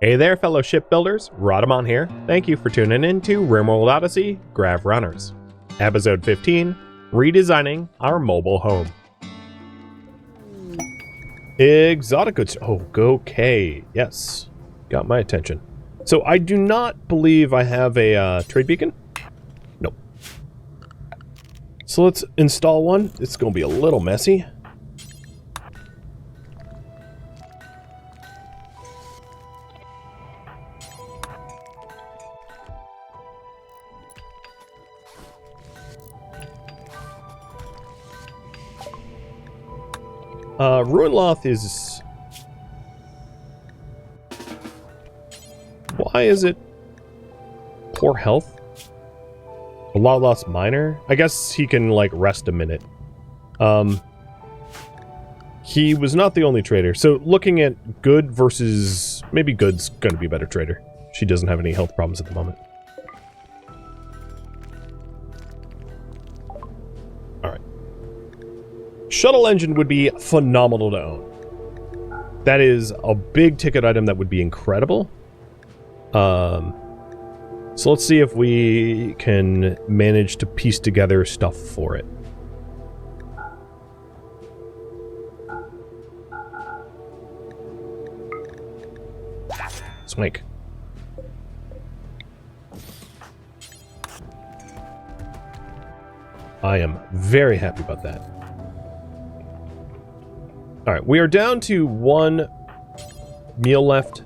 Hey there, fellow shipbuilders, Rhadamant here. Thank you for tuning in to RimWorld Odyssey Grav Runners. Episode 15, Redesigning Our Mobile Home. Exotic goods. Oh, okay. Yes. Got my attention. So I do not believe I have a trade beacon. Nope. So let's install one. It's going to be a little messy. Ruinloth is... Why is it poor health? A lot loss minor? I guess he can, like, rest a minute. He was not the only trader. So, looking at good versus... Maybe good's going to be a better trader. She doesn't have any health problems at the moment. Shuttle engine would be phenomenal to own. That is a big ticket item that would be incredible. So let's see if we can manage to piece together stuff for it. Swank. I am very happy about that. Alright, we are down to one meal left.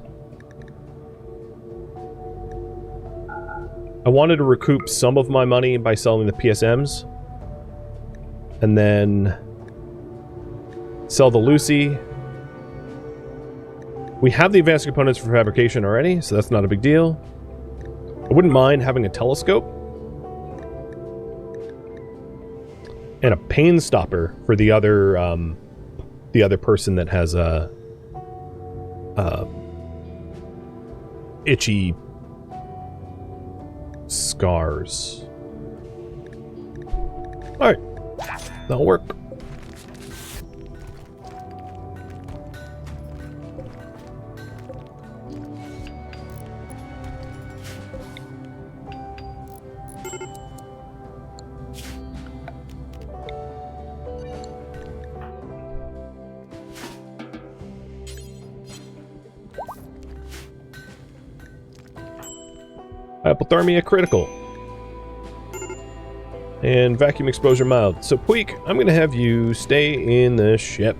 I wanted to recoup some of my money by selling the PSMs. And then sell the Lucy. We have the advanced components for fabrication already, so that's not a big deal. I wouldn't mind having a telescope. And a pain stopper for the other person that has a itchy scars. Alright, that'll work. Hypothermia critical. And vacuum exposure mild. So Puig, I'm going to have you stay in the ship.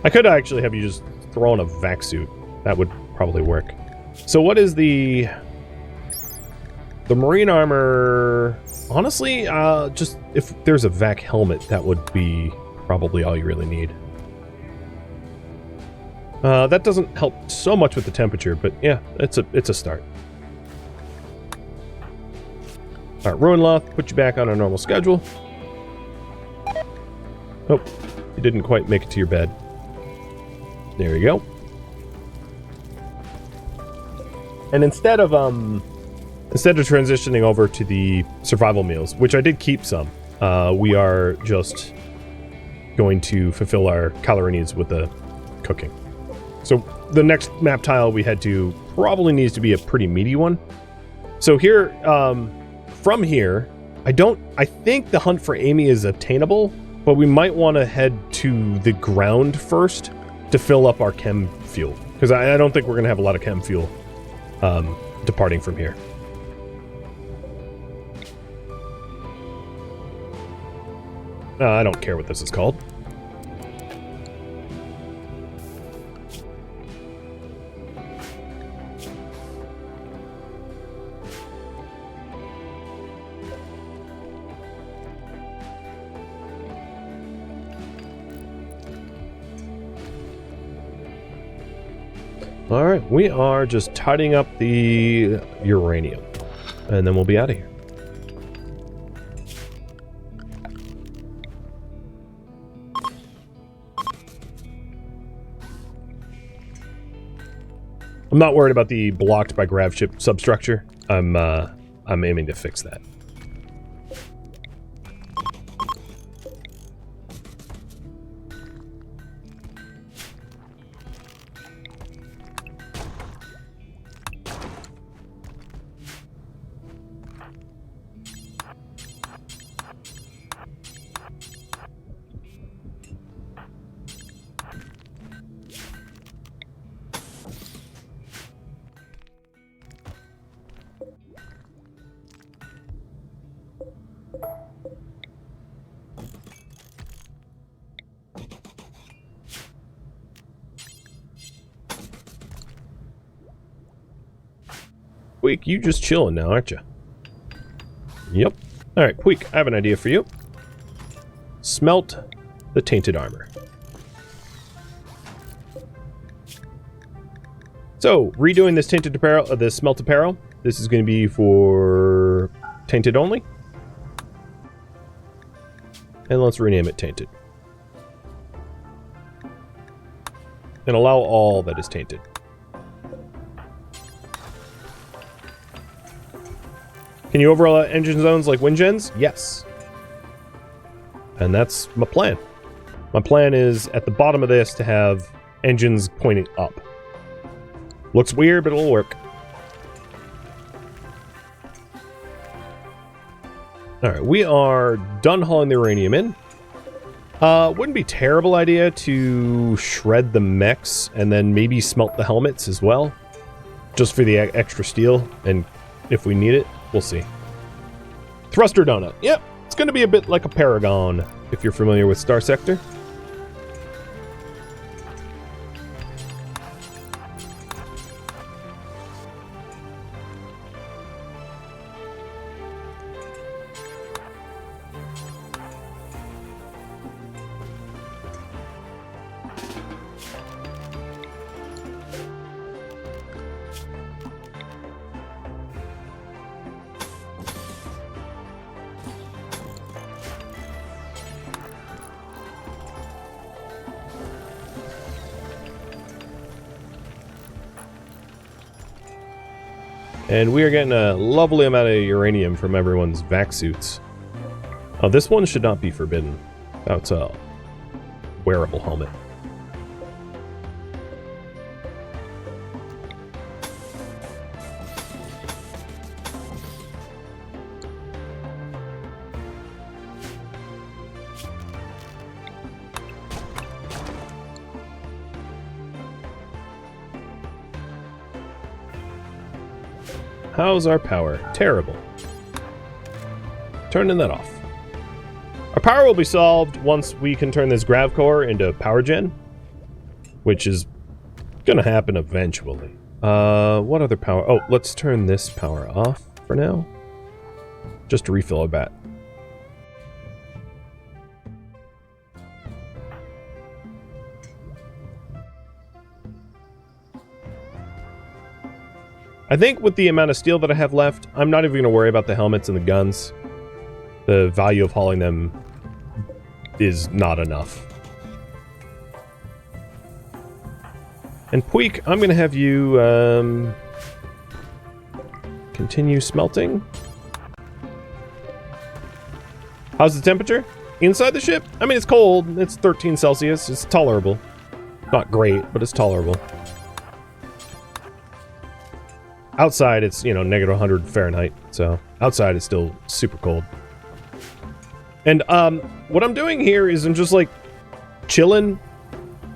I could actually have you just throw on a vac suit. That would probably work. So what is the marine armor? Honestly, just if there's a vac helmet, that would be probably all you really need. That doesn't help so much with the temperature, but yeah, it's a start. Alright, Ruinloth, put you back on a normal schedule. Oh, you didn't quite make it to your bed. There you go. And instead of transitioning over to the survival meals, which I did keep some, we are just going to fulfill our calorie needs with the cooking. So the next map tile we head to probably needs to be a pretty meaty one. So here, from here, I think the hunt for Amy is attainable, but we might want to head to the ground first to fill up our chem fuel. Because I don't think we're going to have a lot of chem fuel departing from here. I don't care what this is called. Alright, we are just tidying up the uranium. And then we'll be out of here. I'm not worried about the blocked by Grav Ship substructure. I'm aiming to fix that. Puig, you just chilling now, aren't you? Yep. Alright, Puig, I have an idea for you. Smelt the tainted armor. So, redoing this tainted apparel, this smelt apparel. This is going to be for tainted only. And let's rename it tainted. And allow all that is tainted. Can you overhaul engine zones like wind gens? Yes. And that's my plan. My plan is at the bottom of this to have engines pointing up. Looks weird, but it'll work. Alright, we are done hauling the uranium in. Wouldn't be a terrible idea to shred the mechs and then maybe smelt the helmets as well. Just for the extra steel, and if we need it, we'll see. Thruster donut. Yep, it's going to be a bit like a Paragon, if you're familiar with Star Sector. And we are getting a lovely amount of uranium from everyone's vac suits. Oh, this one should not be forbidden. That's a wearable helmet. How's our power? Terrible. Turning that off. Our power will be solved once we can turn this grav core into power gen, which is gonna happen eventually. What other power? Oh, let's turn this power off for now, just to refill our bat. I think with the amount of steel that I have left, I'm not even going to worry about the helmets and the guns. The value of hauling them is not enough. And Puig, I'm going to have you continue smelting. How's the temperature? Inside the ship? I mean, it's cold. It's 13 Celsius. It's tolerable. Not great, but it's tolerable. Outside, it's, you know, negative 100 Fahrenheit, so outside it's still super cold. And, what I'm doing here is I'm just, like, chilling.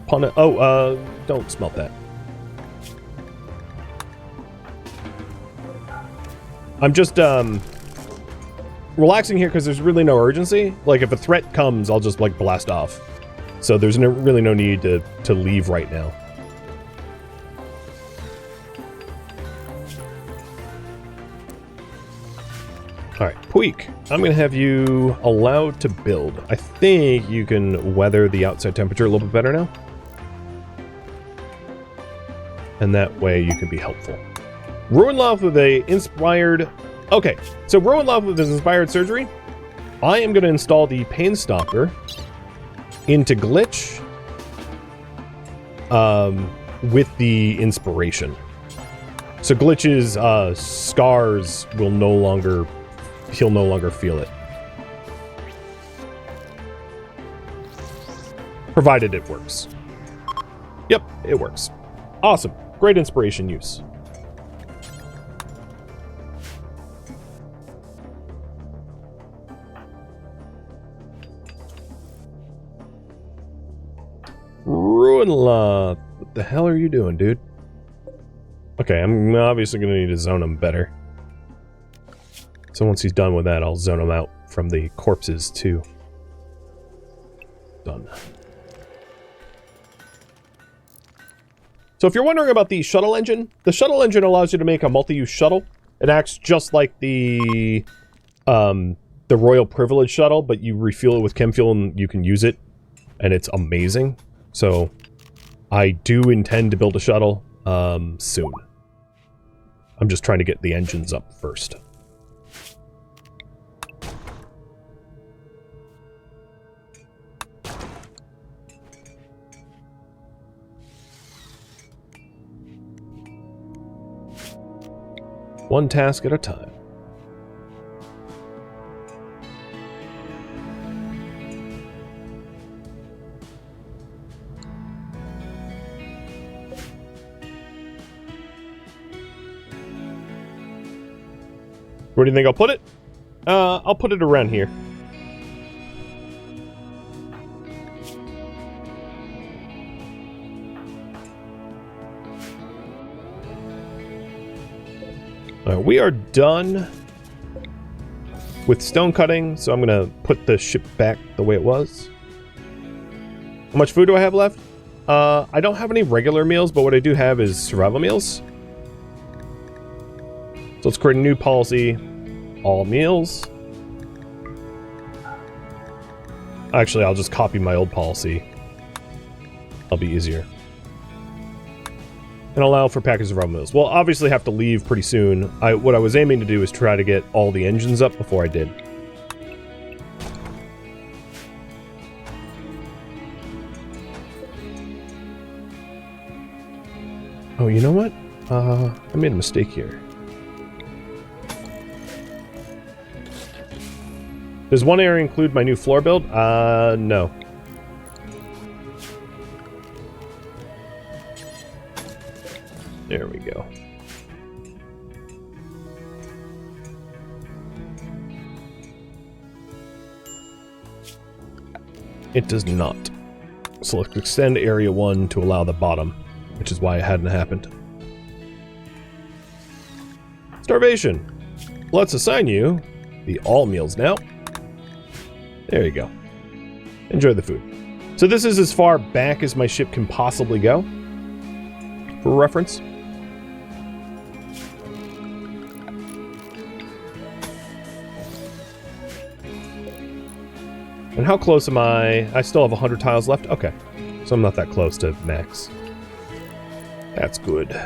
Don't smelt that. I'm just, relaxing here because there's really no urgency. Like, if a threat comes, I'll just, like, blast off. So there's really no need to leave right now. Alright, Puig, I'm going to have you allowed to build. I think you can weather the outside temperature a little bit better now. And that way you can be helpful. Ruin Love with a inspired... Okay, so Ruin Love with his inspired surgery. I am going to install the Pain Stalker into Glitch with the inspiration. So Glitch's scars will no longer... He'll no longer feel it. Provided it works. Yep, it works. Awesome. Great inspiration use. Ruinla, what the hell are you doing, dude? Okay, I'm obviously going to need to zone him better. So once he's done with that, I'll zone him out from the corpses too. Done. So if you're wondering about the shuttle engine, the shuttle engine allows you to make a multi-use shuttle. It acts just like the Royal Privilege shuttle, but you refuel it with chem fuel and you can use it, and it's amazing. So I do intend to build a shuttle soon. I'm just trying to get the engines up first. One task at a time. Where do you think I'll put it? I'll put it around here. We are done with stone cutting, so I'm going to put the ship back the way it was. How much food do I have left? I don't have any regular meals, but what I do have is survival meals. So let's create a new policy. All meals. Actually, I'll just copy my old policy. That'll be easier. And allow for package of raw meals. We'll obviously have to leave pretty soon. What I was aiming to do is try to get all the engines up before I did. Oh, you know what? I made a mistake here. Does one area include my new floor build? No. There we go. It does not. So let's extend area 1 to allow the bottom, which is why it hadn't happened. Starvation. Let's assign you the all meals now. There you go. Enjoy the food. So this is as far back as my ship can possibly go, for reference. And how close am I? I still have 100 tiles left? Okay. So I'm not that close to max. That's good.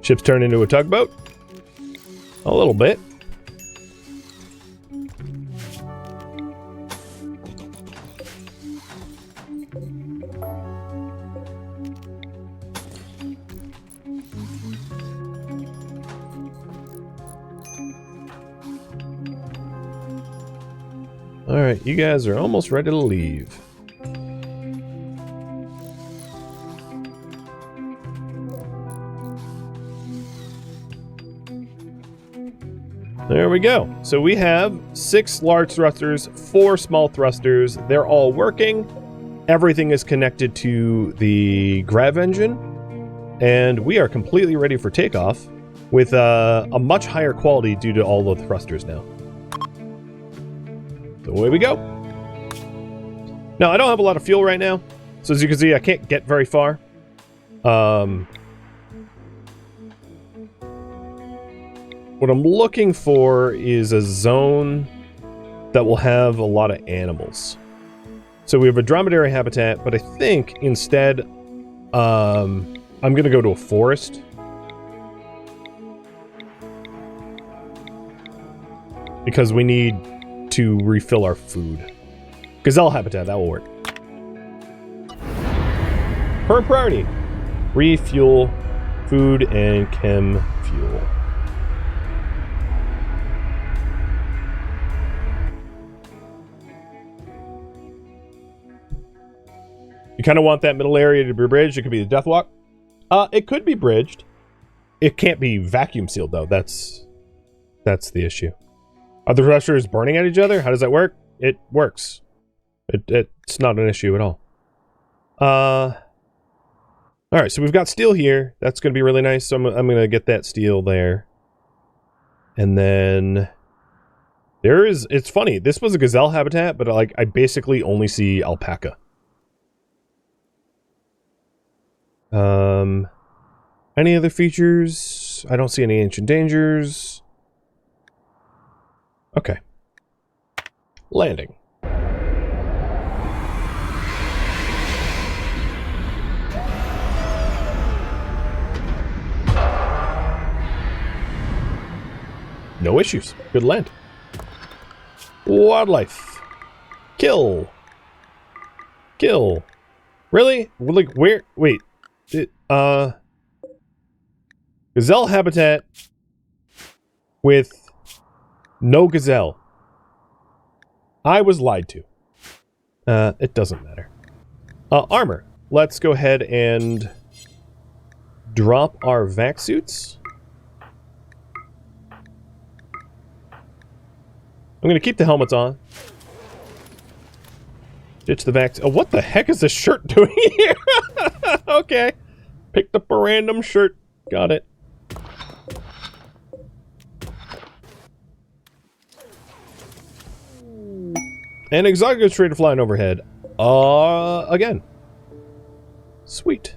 Ship's turned into a tugboat. A little bit. All right, you guys are almost ready to leave. There we go. So we have 6 large thrusters, 4 small thrusters. They're all working. Everything is connected to the grav engine. And we are completely ready for takeoff with a much higher quality due to all the thrusters now. So away we go. Now, I don't have a lot of fuel right now. So as you can see, I can't get very far. What I'm looking for is a zone that will have a lot of animals. So we have a dromedary habitat, but I think instead, I'm going to go to a forest. Because we need to refill our food. Gazelle habitat, that will work. Current priority. Refuel food and chem fuel. You kind of want that middle area to be bridged. It could be the death walk. It could be bridged. It can't be vacuum sealed though. That's the issue. Are the thrusters burning at each other? How does that work? It works. It's not an issue at all. All right, so we've got steel here. That's going to be really nice. So I'm going to get that steel there. And then it's funny. This was a gazelle habitat, but like I basically only see alpaca. Any other features? I don't see any ancient dangers. Okay. Landing. No issues. Good land. Wildlife. Kill. Kill. Really? Like, where? Wait. Gazelle habitat with no gazelle. I was lied to. It doesn't matter. Armor. Let's go ahead and drop our vac suits. I'm going to keep the helmets on. Ditch the vac. Oh, what the heck is this shirt doing here? Okay. Picked up a random shirt. Got it. And exotic trader flying overhead. Again. Sweet.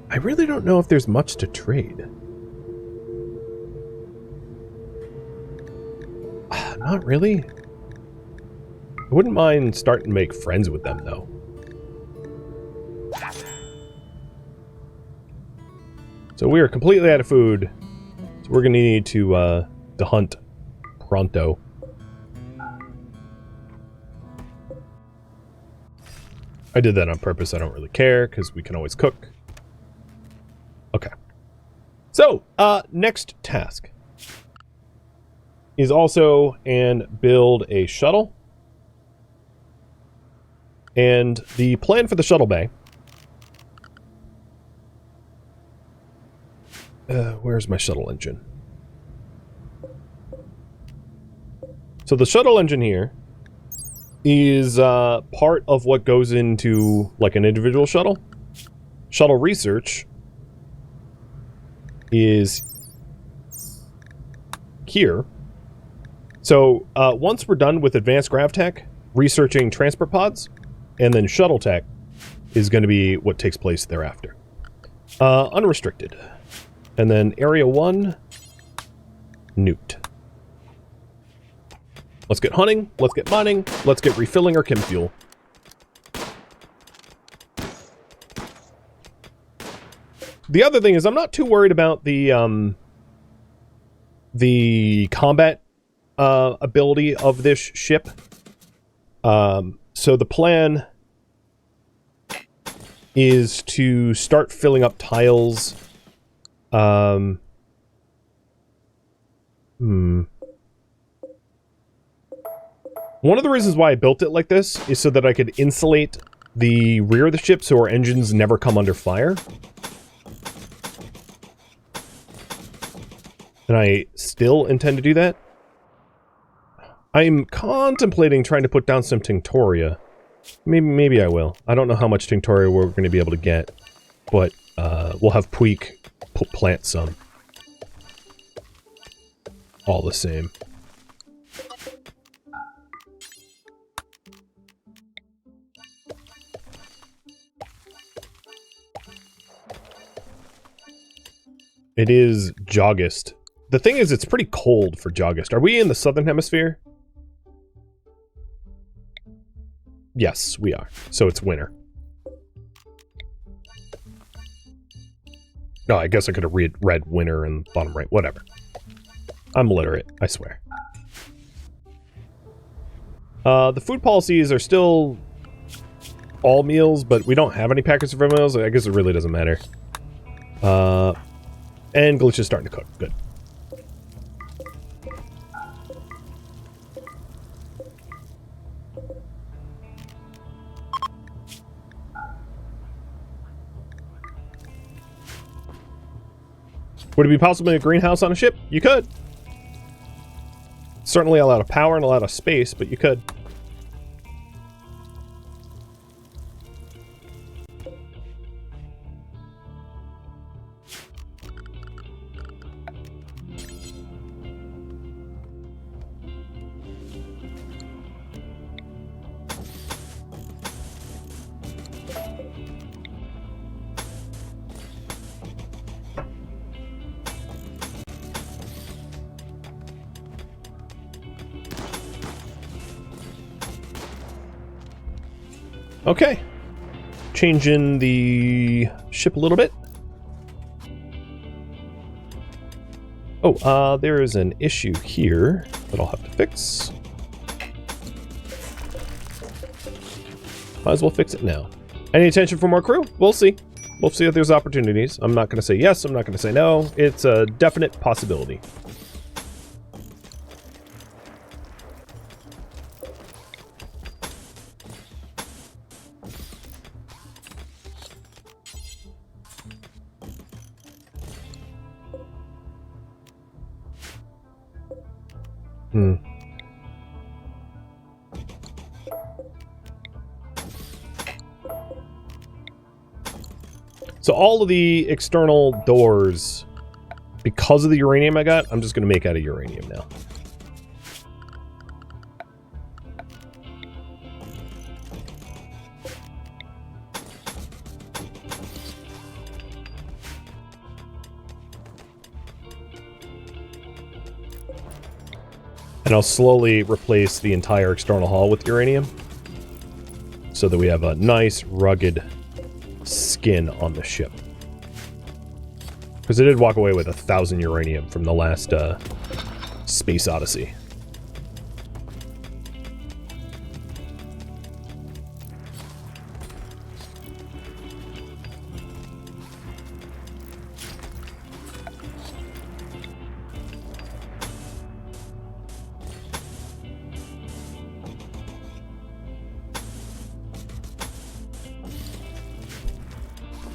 I really don't know if there's much to trade. Not really. I wouldn't mind starting to make friends with them, though. So we are completely out of food. So we're going to need to hunt pronto. I did that on purpose. I don't really care, because we can always cook. Okay. So, next task is also and build a shuttle. And the plan for the shuttle bay... where's my shuttle engine? So the shuttle engine here is part of what goes into like an individual shuttle. Shuttle research is here. So once we're done with advanced grav tech, researching transport pods, and then shuttle tech is going to be what takes place thereafter. Unrestricted. And then area 1, nuked. Let's get hunting, let's get mining, let's get refilling our chem fuel. The other thing is I'm not too worried about the combat ability of this ship. So the plan is to start filling up tiles. One of the reasons why I built it like this is so that I could insulate the rear of the ship so our engines never come under fire. And I still intend to do that. I'm contemplating trying to put down some Tinctoria. Maybe I will. I don't know how much Tinctoria we're going to be able to get, but we'll have Puig plant some. All the same. It is Jogust. The thing is, it's pretty cold for Jogust. Are we in the southern hemisphere? Yes, we are. So it's winter. No, I guess I could have read winter in the bottom right. Whatever. I'm literate, I swear. The food policies are still all meals, but we don't have any packets of meals. I guess it really doesn't matter. And Glitch is starting to cook. Good. Would it be possible to make a greenhouse on a ship? You could. Certainly a lot of power and a lot of space, but you could. Okay, changing the ship a little bit. Oh, there is an issue here that I'll have to fix. Might as well fix it now. Any attention for more crew? We'll see. We'll see if there's opportunities. I'm not going to say yes, I'm not going to say no. It's a definite possibility. So all of the external doors, because of the uranium I got, I'm just going to make out of uranium now. And I'll slowly replace the entire external hull with uranium so that we have a nice, rugged skin on the ship. Because I did walk away with 1,000 uranium from the last Space Odyssey.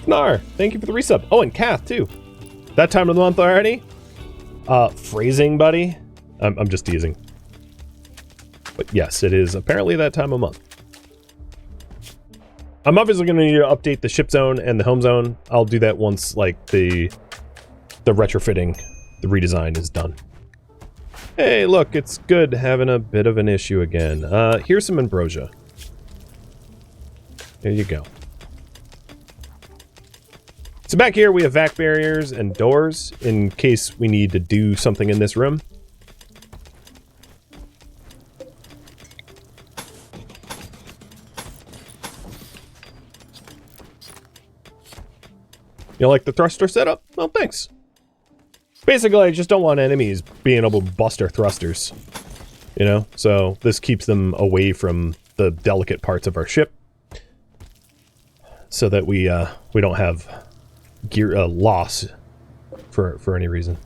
Nar, thank you for the resub. Oh, and Kath, too. That time of the month already? Phrasing, buddy? I'm just teasing. But yes, it is apparently that time of month. I'm obviously going to need to update the ship zone and the home zone. I'll do that once, like, the retrofitting, the redesign is done. Hey, look, it's good having a bit of an issue again. Here's some ambrosia. There you go. So back here we have vac barriers and doors in case we need to do something in this room. You like the thruster setup? Well, thanks. Basically, I just don't want enemies being able to bust our thrusters. You know? So this keeps them away from the delicate parts of our ship. So that we don't have gear loss for any reason.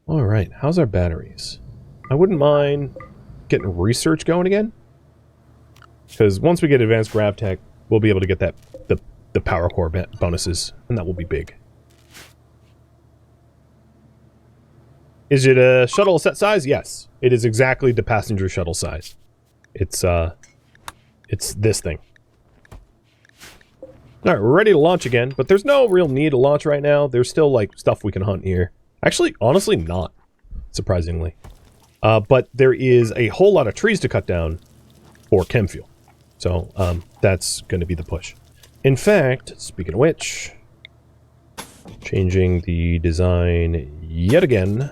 All right, how's our batteries? I wouldn't mind getting research going again, because once we get advanced grav tech, we'll be able to get that the power core bonuses, and that will be big. Is it a shuttle set size? Yes. It is exactly the passenger shuttle size. It's this thing. Alright, we're ready to launch again, but there's no real need to launch right now. There's still, like, stuff we can hunt here. Actually, honestly, not. Surprisingly. But there is a whole lot of trees to cut down for chem fuel. So, that's going to be the push. In fact, speaking of which, changing the design yet again.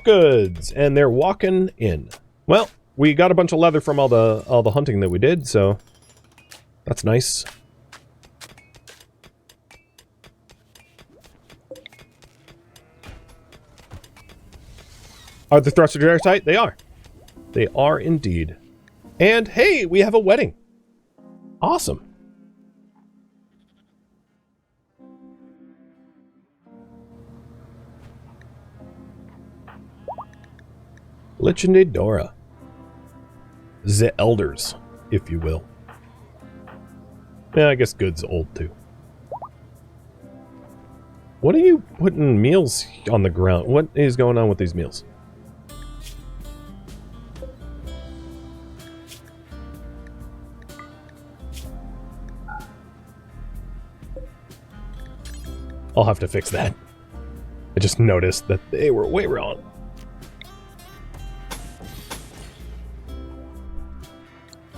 Goods, and they're walking in. Well, we got a bunch of leather from all the hunting that we did, so that's nice. Are the thrusters airtight? They are. They are indeed. And hey, we have a wedding. Awesome. Legendary Dora. The Elders, if you will. Yeah, I guess good's old too. What are you putting meals on the ground? What is going on with these meals? I'll have to fix that. I just noticed that they were way wrong.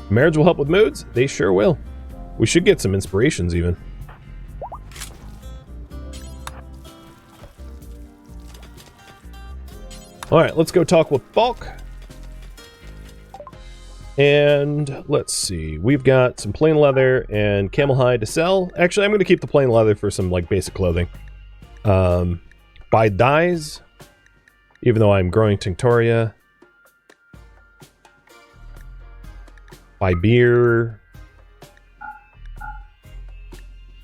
Marriage will help with moods? They sure will. We should get some inspirations even. Alright, let's go talk with Falk. And let's see. We've got some plain leather and camel hide to sell. Actually, I'm going to keep the plain leather for some like basic clothing. Buy dyes, even though I'm growing Tinctoria. Buy beer.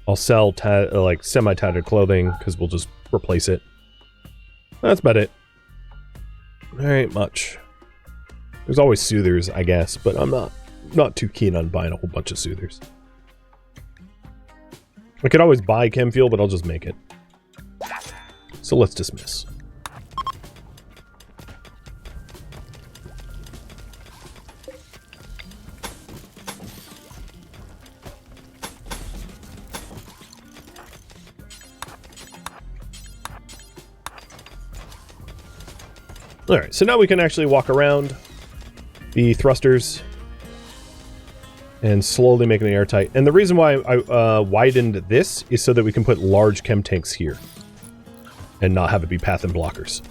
I'll sell like semi-tattered clothing because we'll just replace it. That's about it. There ain't much. There's always soothers, I guess, but I'm not too keen on buying a whole bunch of soothers. I could always buy chem fuel, but I'll just make it. So let's dismiss. Alright, so now we can actually walk around the thrusters and slowly making it airtight. And the reason why I widened this is so that we can put large chem tanks here and not have it be path and blockers.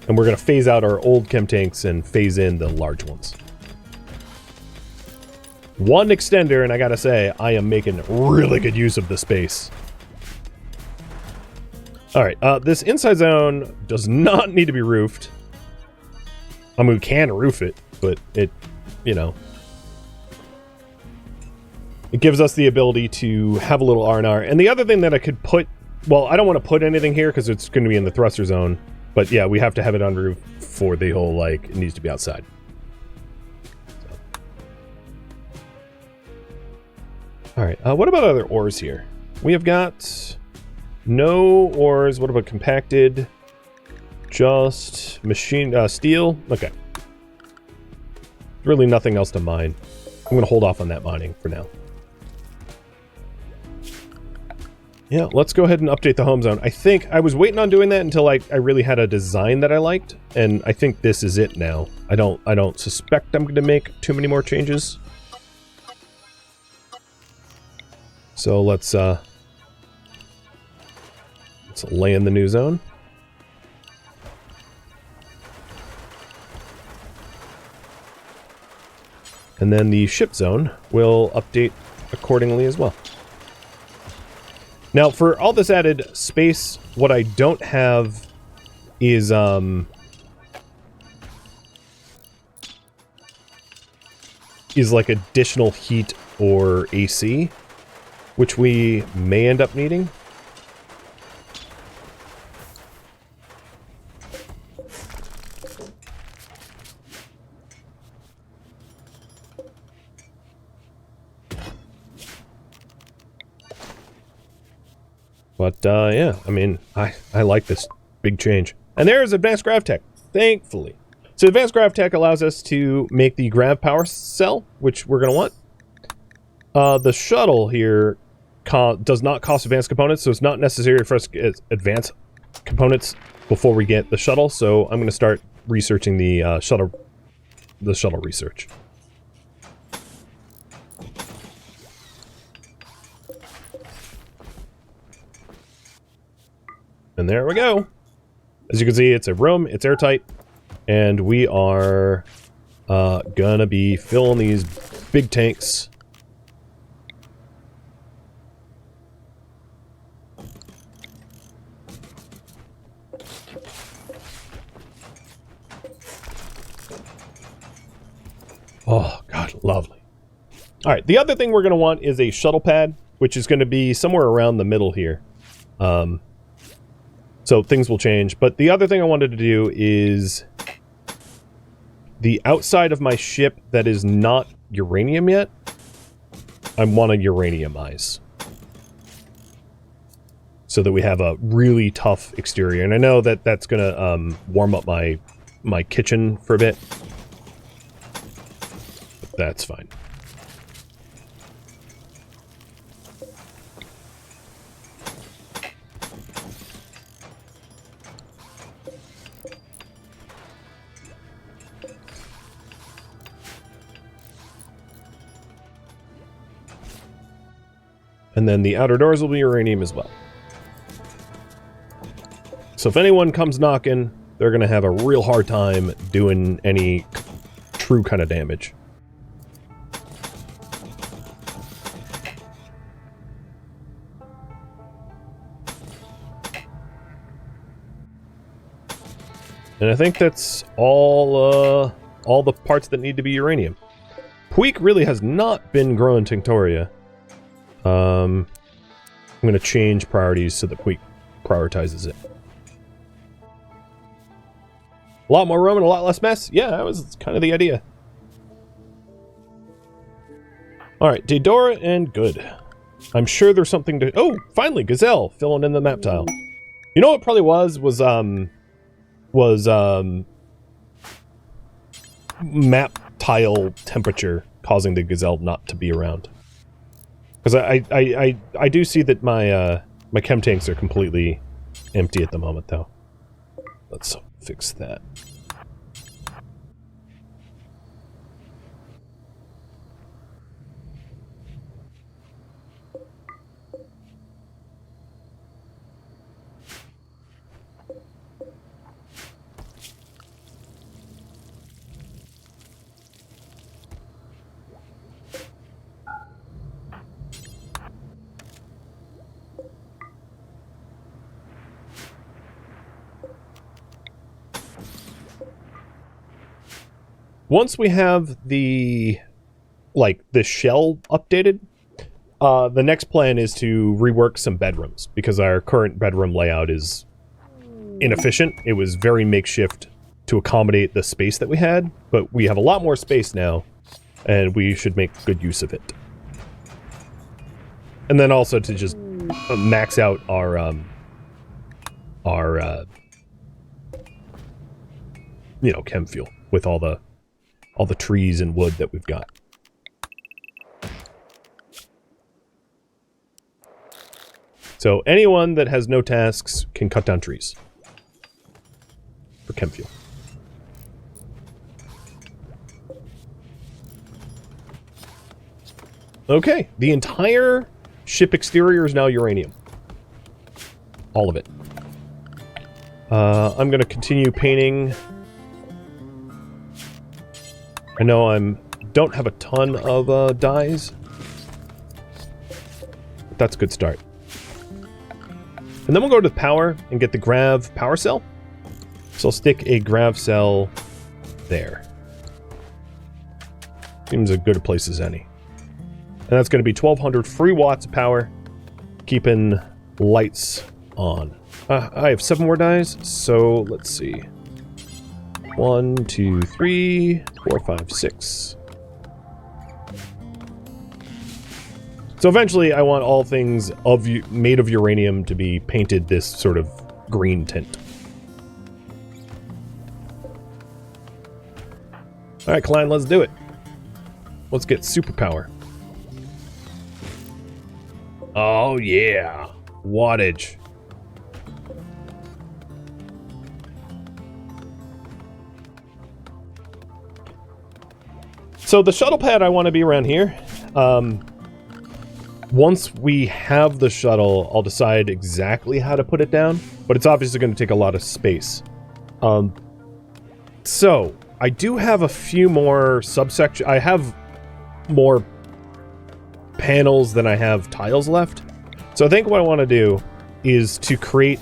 And we're going to phase out our old chem tanks and phase in the large ones. One extender, and I gotta say, I am making really good use of the space. Alright, this inside zone does not need to be roofed. I mean, we can roof it, but it, you know, it gives us the ability to have a little R&R. And the other thing that I could put, well, I don't want to put anything here because it's going to be in the thruster zone. But yeah, we have to have it on roof for the whole, like, it needs to be outside. So. Alright, what about other ores here? We have got no ores. What about compacted? Just machine steel. Okay. Really nothing else to mine. I'm going to hold off on that mining for now. Yeah, let's go ahead and update the home zone. I think I was waiting on doing that until I really had a design that I liked, and I think this is it now. I don't suspect I'm going to make too many more changes. So let's lay in the new zone. And then the ship zone will update accordingly as well. Now, for all this added space, what I don't have is like additional heat or AC, which we may end up needing. But, yeah, I mean, I like this big change. And there's Advanced Grav Tech, thankfully. So Advanced Grav Tech allows us to make the Grav Power Cell, which we're going to want. The Shuttle here does not cost advanced components, so it's not necessary for us to get advanced components before we get the Shuttle. So I'm going to start researching the Shuttle research. And there we go. As you can see, it's a room, it's airtight, and we are gonna be filling these big tanks. Oh, God, lovely. All right, the other thing we're gonna want is a shuttle pad, which is gonna be somewhere around the middle here. So things will change. But the other thing I wanted to do is the outside of my ship that is not uranium yet, I want to uraniumize. So that we have a really tough exterior. And I know that that's going to warm up my kitchen for a bit. But that's fine. And then the outer doors will be uranium as well. So if anyone comes knocking, they're going to have a real hard time doing any true kind of damage. And I think that's all the parts that need to be uranium. Puig really has not been growing Tinctoria. I'm going to change priorities so that Puig prioritizes it. A lot more room and a lot less mess? Yeah, that was kind of the idea. Alright, Daedora and good. I'm sure there's something to... Oh, finally, Gazelle filling in the map tile. You know what it probably was map tile temperature causing the Gazelle not to be around. Because I do see that my my chem tanks are completely empty at the moment, though. Let's fix that. Once we have the shell updated, the next plan is to rework some bedrooms, because our current bedroom layout is inefficient. It was very makeshift to accommodate the space that we had, but we have a lot more space now, and we should make good use of it. And then also to just max out our chem fuel with all the trees and wood that we've got. So anyone that has no tasks can cut down trees for chem fuel. Okay, the entire ship exterior is now uranium. All of it. I'm going to continue painting. I know don't have a ton of dyes, but that's a good start. And then we'll go to power and get the Grav power cell. So I'll stick a Grav cell there. Seems a good place as any. And that's going to be 1200 free watts of power, keeping lights on. I have 7 more dyes, so let's see. 1, 2, 3, 4, 5, 6. So eventually I want all things made of uranium to be painted this sort of green tint. Alright, Klein, let's do it. Let's get superpower. Oh yeah, wattage. So the shuttle pad I want to be around here. Once we have the shuttle, I'll decide exactly how to put it down, but it's obviously going to take a lot of space. So I do have a few more subsections. I have more panels than I have tiles left. So I think what I want to do is to create,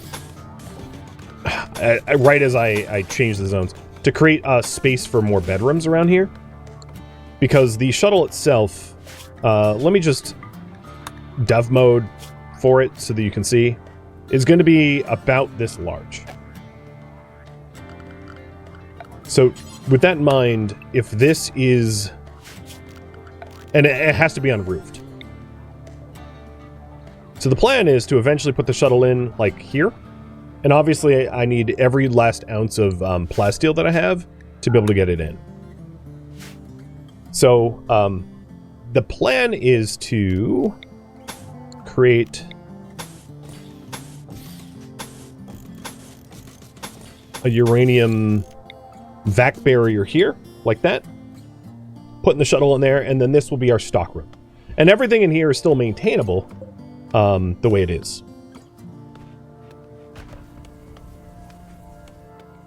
right as I change the zones, to create a space for more bedrooms around here. Because the shuttle itself, let me just dev mode for it so that you can see, is going to be about this large. So with that in mind, if this is... And it has to be unroofed. So the plan is to eventually put the shuttle in, like, here. And obviously, I need every last ounce of plasteel that I have to be able to get it in. So, the plan is to create a uranium vac barrier here, like that. Putting the shuttle in there, and then this will be our stock room. And everything in here is still maintainable the way it is.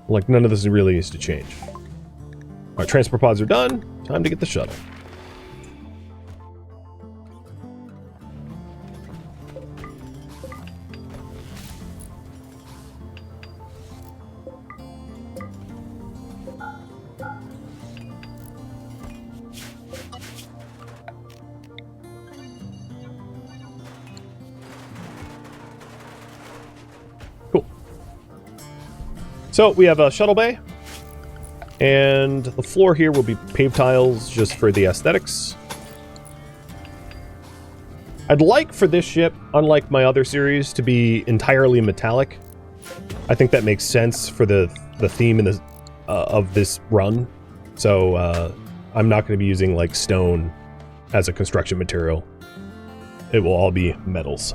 Like, none of this really needs to change. Our transport pods are done. Time to get the shuttle. So we have a shuttle bay, and the floor here will be paved tiles just for the aesthetics. I'd like for this ship, unlike my other series, to be entirely metallic. I think that makes sense for the theme in the, of this run. So I'm not going to be using like stone as a construction material. It will all be metals.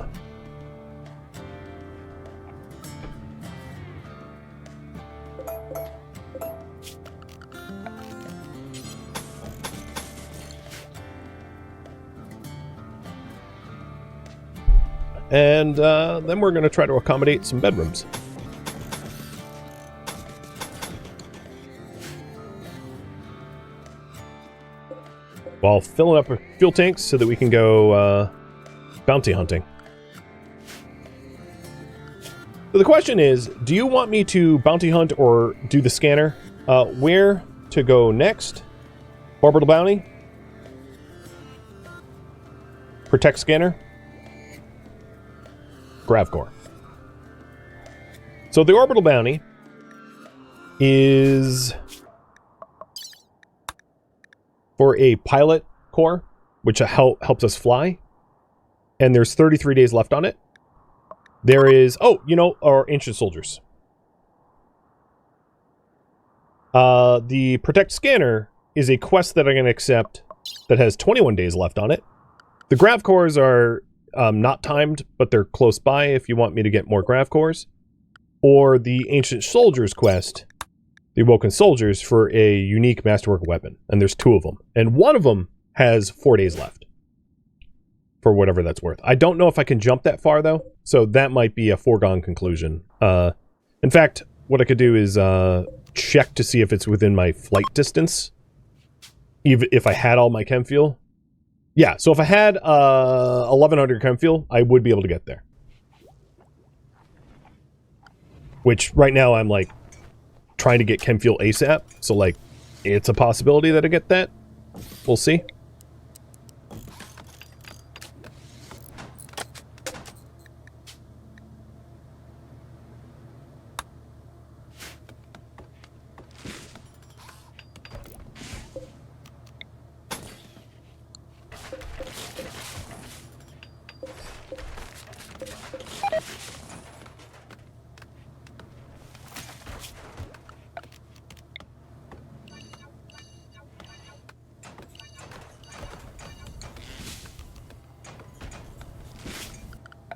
And then we're going to try to accommodate some bedrooms. While filling up our fuel tanks so that we can go bounty hunting. So the question is, do you want me to bounty hunt or do the scanner? Where to go next? Orbital bounty? Protect scanner? Grav core. So the orbital bounty is for a pilot core, which helps us fly. And there's 33 days left on it. There is, oh, you know, our ancient soldiers. The protect scanner is a quest that I'm going to accept that has 21 days left on it. The grav cores are not timed, but they're close by if you want me to get more grav cores. Or the Ancient Soldiers quest, the Awoken Soldiers, for a unique masterwork weapon. And there's 2 of them. And one of them has 4 days left. For whatever that's worth. I don't know if I can jump that far, though. So that might be a foregone conclusion. In fact, what I could do is check to see if it's within my flight distance. Even if I had all my chem fuel. Yeah, so if I had 1100 chem fuel, I would be able to get there. Which, right now, I'm, like, trying to get chem fuel ASAP. So, like, it's a possibility that I get that. We'll see.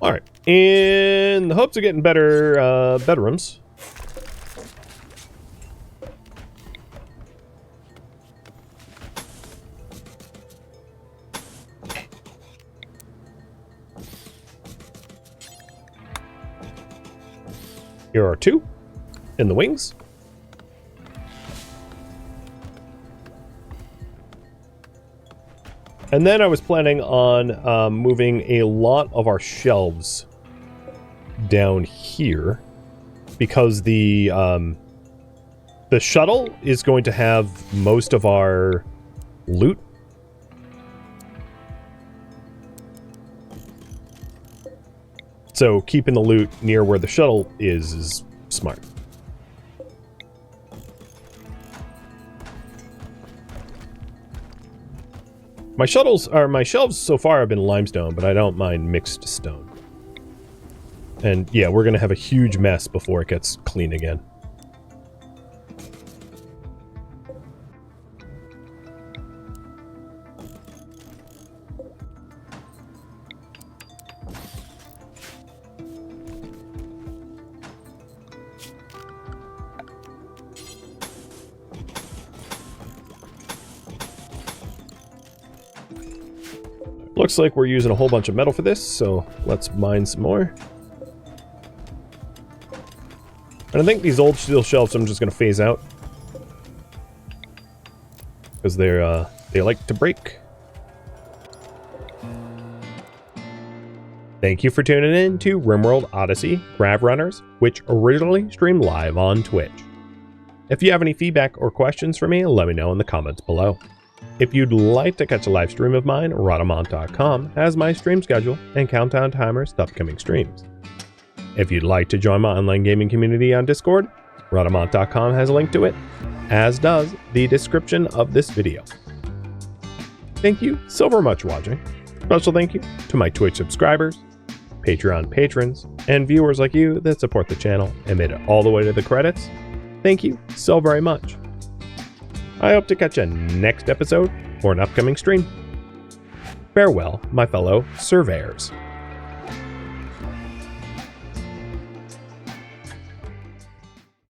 Alright, in the hopes of getting better bedrooms. Here are 2 in the wings. And then I was planning on moving a lot of our shelves down here because the shuttle is going to have most of our loot. So keeping the loot near where the shuttle is smart. My shelves so far have been limestone, but I don't mind mixed stone. And yeah, we're going to have a huge mess before it gets clean again. Looks like we're using a whole bunch of metal for this, so let's mine some more. And I think these old steel shelves I'm just going to phase out. Because they like to break. Thank you for tuning in to RimWorld Odyssey Grav Runners, which originally streamed live on Twitch. If you have any feedback or questions for me, let me know in the comments below. If you'd like to catch a live stream of mine, Rhadamant.com has my stream schedule and countdown timers to upcoming streams. If you'd like to join my online gaming community on Discord, Rhadamant.com has a link to it, as does the description of this video. Thank you so very much for watching. Special thank you to my Twitch subscribers, Patreon patrons, and viewers like you that support the channel and made it all the way to the credits. Thank you so very much. I hope to catch you next episode or an upcoming stream. Farewell, my fellow surveyors.